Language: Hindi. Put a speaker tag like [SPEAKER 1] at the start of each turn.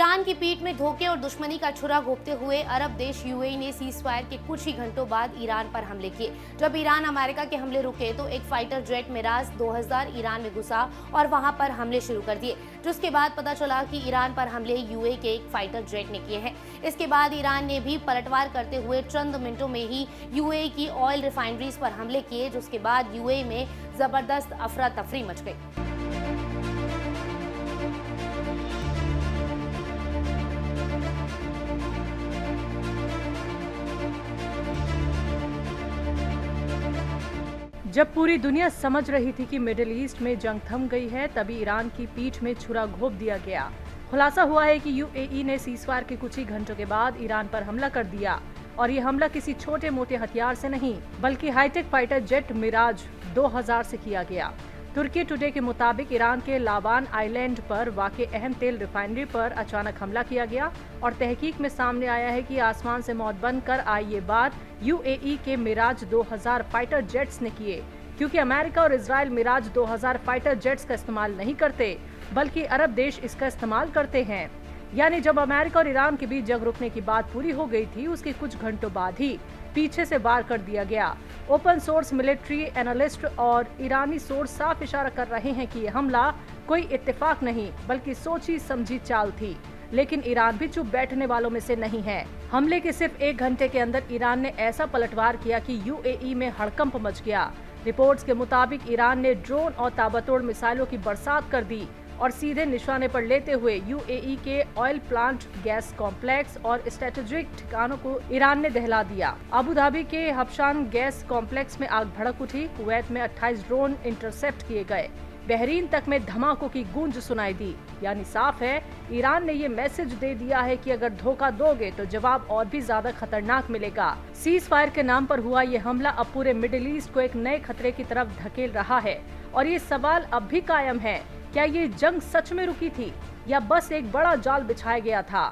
[SPEAKER 1] ईरान की पीठ में धोखे और दुश्मनी का छुरा घोंपते हुए अरब देश यूएई ने सीज फायर के कुछ ही घंटों बाद ईरान पर हमले किए। जब ईरान अमेरिका के हमले रुके तो एक फाइटर जेट मिराज 2000 ईरान में घुसा और वहां पर हमले शुरू कर दिए, जिसके बाद पता चला कि ईरान पर हमले यूएई के एक फाइटर जेट ने किए हैं। इसके बाद ईरान ने भी पलटवार करते हुए चंद मिनटों में ही यूएई की ऑयल रिफाइनरीज पर हमले किए, जिसके बाद यूएई में जबरदस्त अफरा तफरी मच गई।
[SPEAKER 2] जब पूरी दुनिया समझ रही थी कि मिडिल ईस्ट में जंग थम गई है, तभी ईरान की पीठ में छुरा घोंप दिया गया। खुलासा हुआ है कि यूएई ने सीजफायर के कुछ ही घंटों के बाद ईरान पर हमला कर दिया और ये हमला किसी छोटे मोटे हथियार से नहीं बल्कि हाईटेक फाइटर जेट मिराज 2000 से किया गया। तुर्की टुडे के मुताबिक ईरान के लाबान आइलैंड पर वाक़े अहम तेल रिफाइनरी पर अचानक हमला किया गया और तहकीक में सामने आया है कि आसमान से मौत बनकर आई ये बात यूएई के मिराज 2000 फाइटर जेट्स ने किए, क्योंकि अमेरिका और इजराइल मिराज 2000 फाइटर जेट्स का इस्तेमाल नहीं करते बल्कि अरब देश इसका इस्तेमाल करते हैं। यानी जब अमेरिका और ईरान के बीच जंग रुकने की बात पूरी हो गई थी, उसके कुछ घंटों बाद ही पीछे से वार कर दिया गया। ओपन सोर्स मिलिट्री एनालिस्ट और ईरानी सोर्स साफ इशारा कर रहे हैं कि यह हमला कोई इत्तेफाक नहीं बल्कि सोची समझी चाल थी। लेकिन ईरान भी चुप बैठने वालों में से नहीं है। हमले के सिर्फ एक घंटे के अंदर ईरान ने ऐसा पलटवार किया कि यूएई में हड़कंप मच गया। रिपोर्ट्स के मुताबिक ईरान ने ड्रोन और ताबड़तोड़ मिसाइलों की बरसात कर दी और सीधे निशाने पर लेते हुए यूएई के ऑयल प्लांट, गैस कॉम्प्लेक्स और स्ट्रेटेजिक ठिकानों को ईरान ने दहला दिया। अबू धाबी के हबशान गैस कॉम्प्लेक्स में आग भड़क उठी। कुवैत में 28 ड्रोन इंटरसेप्ट किए गए। बहरीन तक में धमाकों की गूंज सुनाई दी। यानी साफ है, ईरान ने ये मैसेज दे दिया है कि अगर धोखा दोगे तो जवाब और भी ज्यादा खतरनाक मिलेगा। सीज फायर के नाम पर हुआ ये हमला अब पूरे मिडिल ईस्ट को एक नए खतरे की तरफ धकेल रहा है और ये सवाल अब भी कायम है, क्या ये जंग सच में रुकी थी या बस एक बड़ा जाल बिछाया गया था?